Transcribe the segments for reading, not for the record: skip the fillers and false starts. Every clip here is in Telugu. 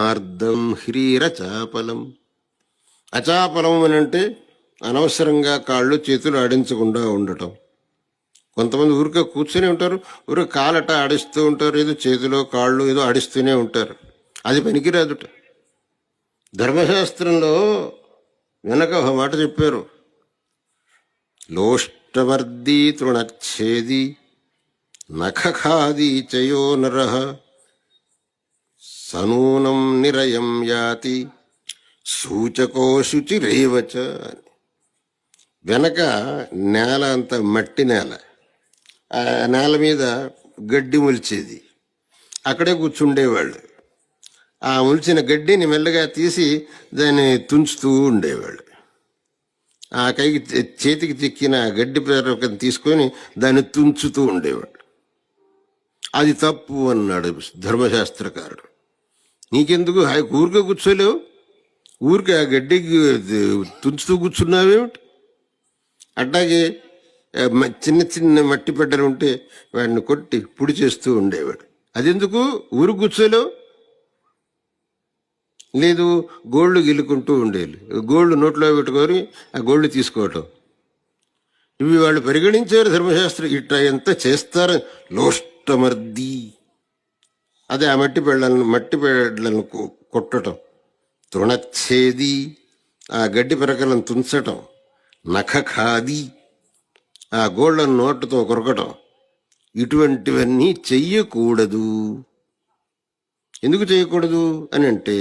ఆర్ధం హ్రీరచాపలం. అచాపలం అని అంటే అనవసరంగా కాళ్ళు చేతులు ఆడించకుండా ఉండటం. కొంతమంది ఊరికే కూర్చొని ఉంటారు, ఊరికే కాలట ఆడిస్తూ ఉంటారు, ఏదో చేతిలో కాళ్ళు ఏదో ఆడిస్తూనే ఉంటారు. అది పనికిరాదుట. ధర్మశాస్త్రంలో వెనక ఒక మాట చెప్పారు, లోష్టవర్ధీ తృణచ్ఛేది నఖఖాదీ చయో నరః సనూనం నిరయం యాతి సూచకో శుచిరేవచ. వెనక నేల అంత మట్టి నేల, ఆ నేల మీద గడ్డి మొలిచేది, అక్కడే కూర్చుండేవాళ్ళు. ఆ మొలిచిన గడ్డిని మెల్లగా తీసి దాన్ని తుంచుతూ ఉండేవాళ్ళు. ఆ కైకి చేతికి చిక్కిన గడ్డి పేరకం తీసుకొని దాన్ని తుంచుతూ ఉండేవాడు. అది తప్పు అన్నాడు ధర్మశాస్త్రకారుడు. నీకెందుకు ఊరికే కూర్చోలేవు, ఊరికే ఆ గడ్డికి తుంచుతూ కూర్చున్నావేమిటి? అట్లాగే చిన్న చిన్న మట్టి పెడ్డలు ఉంటే వాడిని కొట్టి పొడి చేస్తూ ఉండేవాడు. అదెందుకు ఊరు కూర్చోలేవు? లేదు, గోళ్ళు గిల్లుకుంటూ ఉండేది, గోళ్ళు నోట్లో పెట్టుకొని ఆ గోళ్ళు తీసుకోవటం. ఇవి వాళ్ళు పరిగణించారు ధర్మశాస్త్రం. ఇట్లా ఎంత చేస్తారు. లోష్టమర్ది, అదే ఆ మట్టి పెళ్ళలను కొట్టడం. తృణచ్ఛేది, ఆ గడ్డి పెరకలను తుంచటం. నఖఖాది, ఆ గోళ్లను నోటుతో కొరకటం. ఇటువంటివన్నీ చెయ్యకూడదు. ఎందుకు చేయకూడదు అని అంటే,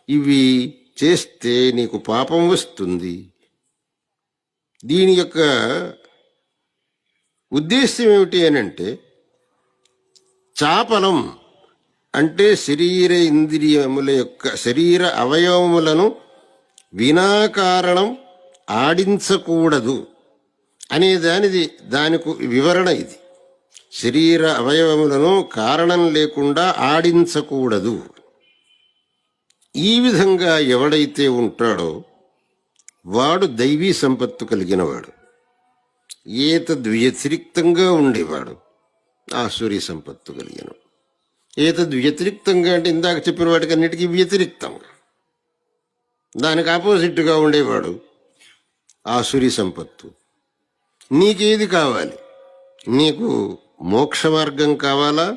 ఇవి చేస్తే నీకు పాపం వస్తుంది. దీని యొక్క ఉద్దేశ్యం ఏమిటి అని అంటే, చాపలం అంటే శరీర ఇంద్రియముల యొక్క శరీర అవయవములను వినాకారణం ఆడించకూడదు అనే దానికి వివరణ ఇది. శరీర అవయవములను కారణం లేకుండా ఆడించకూడదు. ఈ విధంగా ఎవడైతే ఉంటాడో వాడు దైవీ సంపత్తు కలిగినవాడు. ఏతద్వ్యతిరిక్తంగా ఉండేవాడు ఆసురీ సంపత్తు కలిగినవాడు. ఏతద్వ్యతిరిక్తంగా అంటే ఇందాక చెప్పిన వాటికన్నిటికీ వ్యతిరిక్తంగా, దానికి ఆపోజిట్గా ఉండేవాడు ఆసురీ సంపత్తు. నీకేది కావాలి? నీకు మోక్ష మార్గం కావాలా,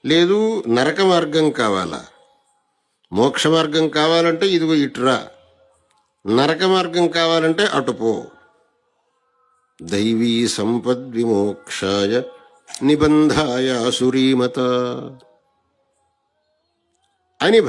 లేదు నరక మార్గం కావాలా? మోక్ష మార్గం కావాలంటే ఇదిగో ఇటురా, నరక మార్గం కావాలంటే అటుపో. దైవీ సంపద్విమోక్షాయ నిబంధాయ ఆసురీమత అని